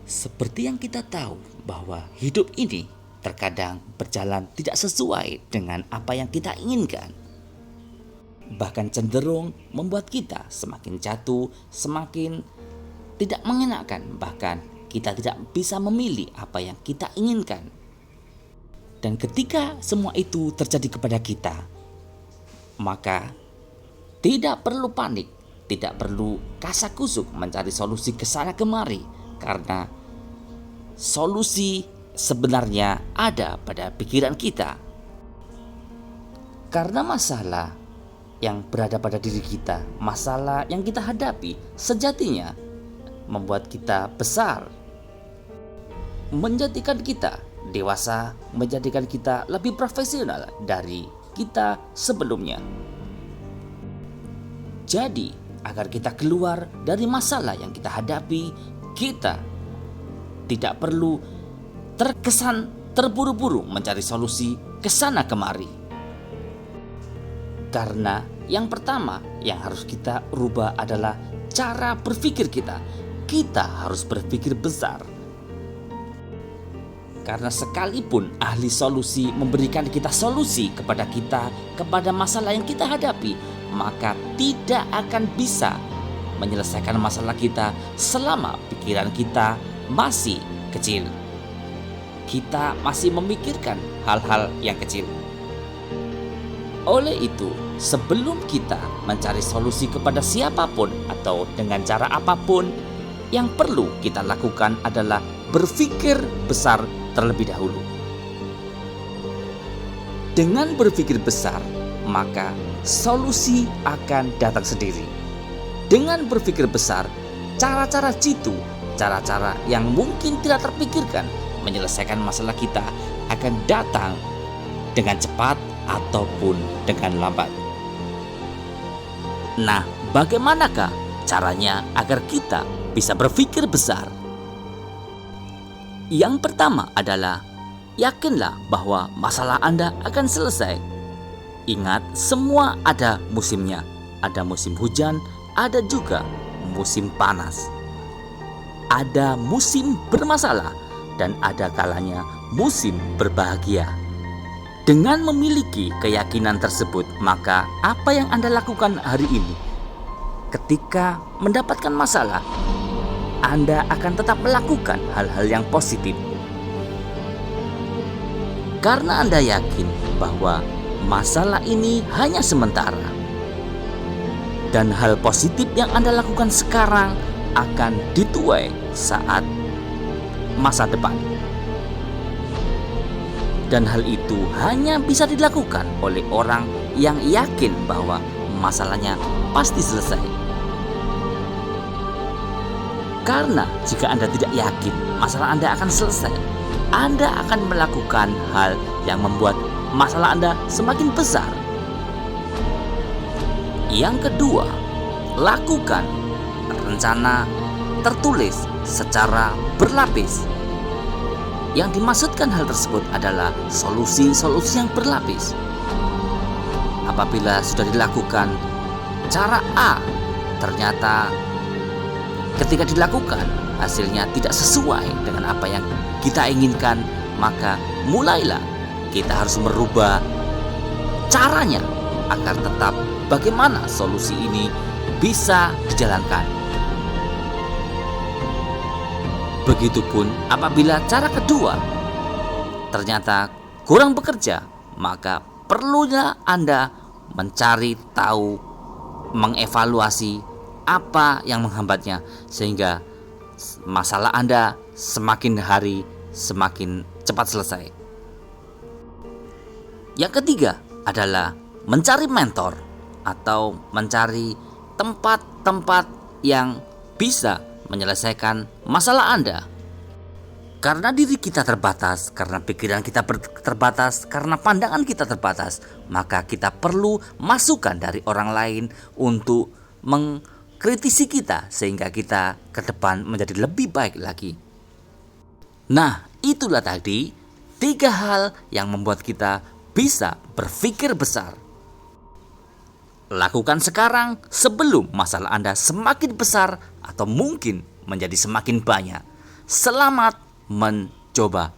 Seperti yang kita tahu bahwa hidup ini terkadang berjalan tidak sesuai dengan apa yang kita inginkan. Bahkan cenderung membuat kita semakin jatuh, semakin tidak mengenakan, bahkan kita tidak bisa memilih apa yang kita inginkan. Dan ketika semua itu terjadi kepada kita, maka tidak perlu panik, tidak perlu kasak-kusuk mencari solusi ke sana kemari, karena solusi sebenarnya ada pada pikiran kita. Karena masalah yang berada pada diri kita, masalah yang kita hadapi sejatinya membuat kita besar, menjadikan kita dewasa, menjadikan kita lebih profesional dari kita sebelumnya. Jadi, agar kita keluar dari masalah yang kita hadapi, kita tidak perlu terkesan terburu-buru mencari solusi ke sana kemari. Karena yang pertama yang harus kita rubah adalah cara berpikir kita. Kita harus berpikir besar. Karena sekalipun ahli solusi memberikan kita solusi kepada masalah yang kita hadapi, maka tidak akan bisa menyelesaikan masalah kita selama pikiran kita masih kecil. Kita masih memikirkan hal-hal yang kecil. Oleh itu, sebelum kita mencari solusi kepada siapapun atau dengan cara apapun, yang perlu kita lakukan adalah berpikir besar terlebih dahulu. Dengan berpikir besar, maka solusi akan datang sendiri. Dengan berpikir besar, cara-cara jitu, cara-cara yang mungkin tidak terpikirkan menyelesaikan masalah kita akan datang dengan cepat ataupun dengan lambat. Nah, bagaimanakah caranya agar kita bisa berpikir besar? Yang pertama adalah yakinlah bahwa masalah Anda akan selesai. Ingat, semua ada musimnya. Ada musim hujan, ada juga musim panas. Ada musim bermasalah dan ada kalanya musim berbahagia. Dengan memiliki keyakinan tersebut, maka apa yang Anda lakukan hari ini ketika mendapatkan masalah, Anda akan tetap melakukan hal-hal yang positif. Karena Anda yakin bahwa masalah ini hanya sementara. Dan hal positif yang Anda lakukan sekarang akan dituai saat masa depan. Dan hal itu hanya bisa dilakukan oleh orang yang yakin bahwa masalahnya pasti selesai. Karena jika Anda tidak yakin masalah Anda akan selesai, Anda akan melakukan hal yang membuat masalah Anda semakin besar. Yang kedua, lakukan rencana tertulis secara berlapis. Yang dimaksudkan hal tersebut adalah solusi-solusi yang berlapis. Apabila sudah dilakukan cara A, ternyata ketika dilakukan hasilnya tidak sesuai dengan apa yang kita inginkan, maka mulailah kita harus merubah caranya agar tetap bagaimana solusi ini bisa dijalankan. Begitupun apabila cara kedua ternyata kurang bekerja, maka perlunya Anda mencari tahu, mengevaluasi apa yang menghambatnya, sehingga masalah Anda semakin hari semakin cepat selesai. Yang ketiga adalah mencari mentor atau mencari tempat-tempat yang bisa menyelesaikan masalah Anda. Karena diri kita terbatas, karena pikiran kita terbatas, karena pandangan kita terbatas, maka kita perlu masukan dari orang lain untuk mengkritisi kita sehingga kita ke depan menjadi lebih baik lagi. Nah, itulah tadi 3 hal yang membuat kita bisa berpikir besar. Lakukan sekarang sebelum masalah Anda semakin besar atau mungkin menjadi semakin banyak. Selamat mencoba.